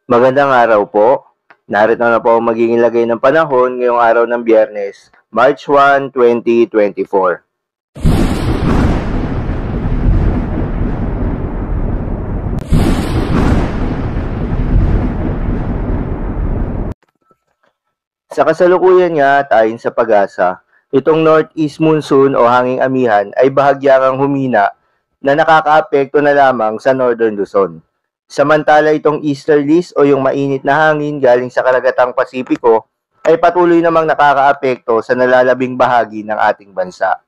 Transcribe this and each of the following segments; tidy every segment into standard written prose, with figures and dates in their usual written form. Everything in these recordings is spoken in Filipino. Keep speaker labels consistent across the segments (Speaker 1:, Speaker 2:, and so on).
Speaker 1: Magandang araw po. Narito na po ang magiging lagay ng panahon ngayong araw ng Biyernes, March 1, 2024. Sa kasalukuyan nga, ayon sa Pag-asa, itong northeast monsoon o hanging amihan ay bahagyang humina na nakakaapekto na lamang sa northern Luzon. Samantala itong easterlies o yung mainit na hangin galing sa karagatang Pasipiko ay patuloy namang nakakaapekto sa nalalabing bahagi ng ating bansa.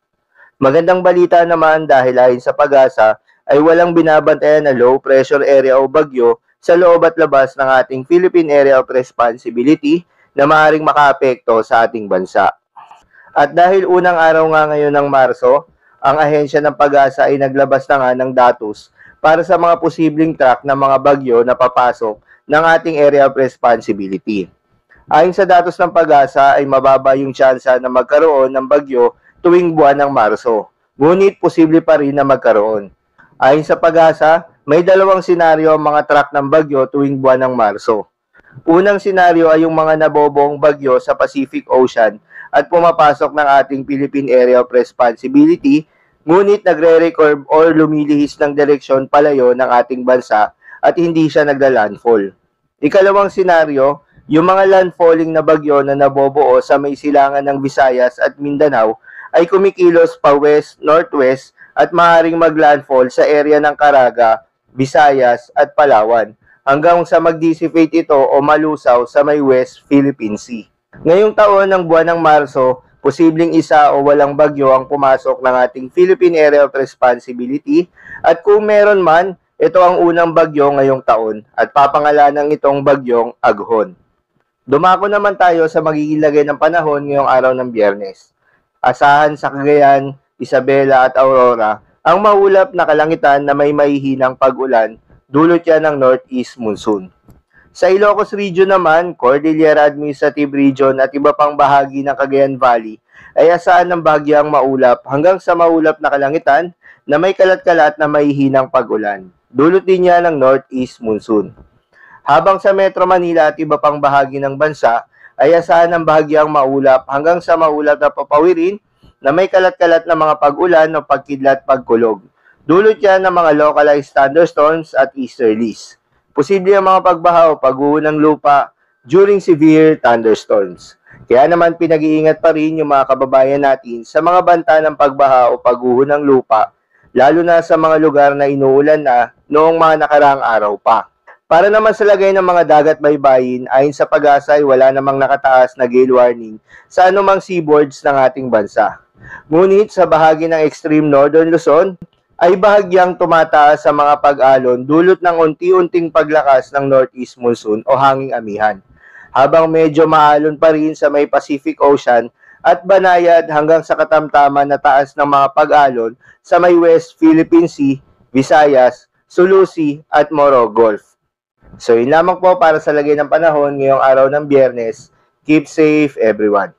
Speaker 1: Magandang balita naman dahil ayon sa Pag-asa ay walang binabantayan na low pressure area o bagyo sa loob at labas ng ating Philippine Area of Responsibility na maaaring makaapekto sa ating bansa. At dahil unang araw nga ngayon ng Marso, ang ahensya ng Pag-asa ay naglabas na nga ng datos para sa mga posibleng track ng mga bagyo na papasok ng ating Area of Responsibility. Ayon sa datos ng Pag-asa ay mababa yung tsansa na magkaroon ng bagyo tuwing buwan ng Marso, ngunit posible pa rin na magkaroon. Ayon sa Pag-asa, may dalawang senaryo ang mga track ng bagyo tuwing buwan ng Marso. Unang senaryo ay yung mga nabobong bagyo sa Pacific Ocean at pumapasok ng ating Philippine Area of Responsibility, ngunit nagre-recurve or lumilihis ng direksyon palayo ng ating bansa at hindi siya nagla-landfall. Ikalawang senaryo, yung mga landfalling na bagyo na nabobuo sa may silangan ng Visayas at Mindanao ay kumikilos pa west, northwest at maaaring mag-landfall sa area ng Caraga, Visayas at Palawan hanggang sa mag-dissipate ito o malusaw sa may West Philippine Sea. Ngayong taon ng buwan ng Marso, posibleng isa o walang bagyo ang pumasok ng ating Philippine Area of Responsibility at kung meron man, ito ang unang bagyo ngayong taon at papangalanan itong bagyong Aghon. Dumako naman tayo sa magiging lagay ng panahon ngayong araw ng Biyernes. Asahan sa Cagayan, Isabela at Aurora ang maulap na kalangitan na may mahihinang pag-ulan dulot yan ng northeast monsoon. Sa Ilocos Region naman, Cordillera Administrative Region at iba pang bahagi ng Cagayan Valley ay asahan ng bahagyang maulap hanggang sa maulap na kalangitan na may kalat-kalat na mahihinang pag-ulan. Dulot din yan ng northeast monsoon. Habang sa Metro Manila at iba pang bahagi ng bansa ay asahan ng bahagyang maulap hanggang sa maulap na papawirin na may kalat-kalat na mga pag-ulan o pagkidlat-pagkulog. Dulot yan ng mga localized thunderstorms at easterlies. Posible ang mga pagbaha o pagguho ng lupa during severe thunderstorms. Kaya naman pinag-iingat pa rin yung mga kababayan natin sa mga banta ng pagbaha o pagguho ng lupa, lalo na sa mga lugar na inuulan na noong mga nakaraang araw pa. Para naman sa lagay ng mga dagat baybayin, ayon sa Pag-asa ay wala namang nakataas na gale warning sa anumang seaboards ng ating bansa. Ngunit sa bahagi ng extreme northern Luzon, ay bahagyang tumataas sa mga pag-alon dulot ng unti-unting paglakas ng northeast monsoon o hanging amihan. Habang medyo maalon pa rin sa may Pacific Ocean at banayad hanggang sa katamtaman na taas ng mga pag-alon sa may West Philippine Sea, Visayas, Sulu Sea at Moro Gulf. So yun lamang po para sa lagay ng panahon ngayong araw ng Biyernes. Keep safe everyone.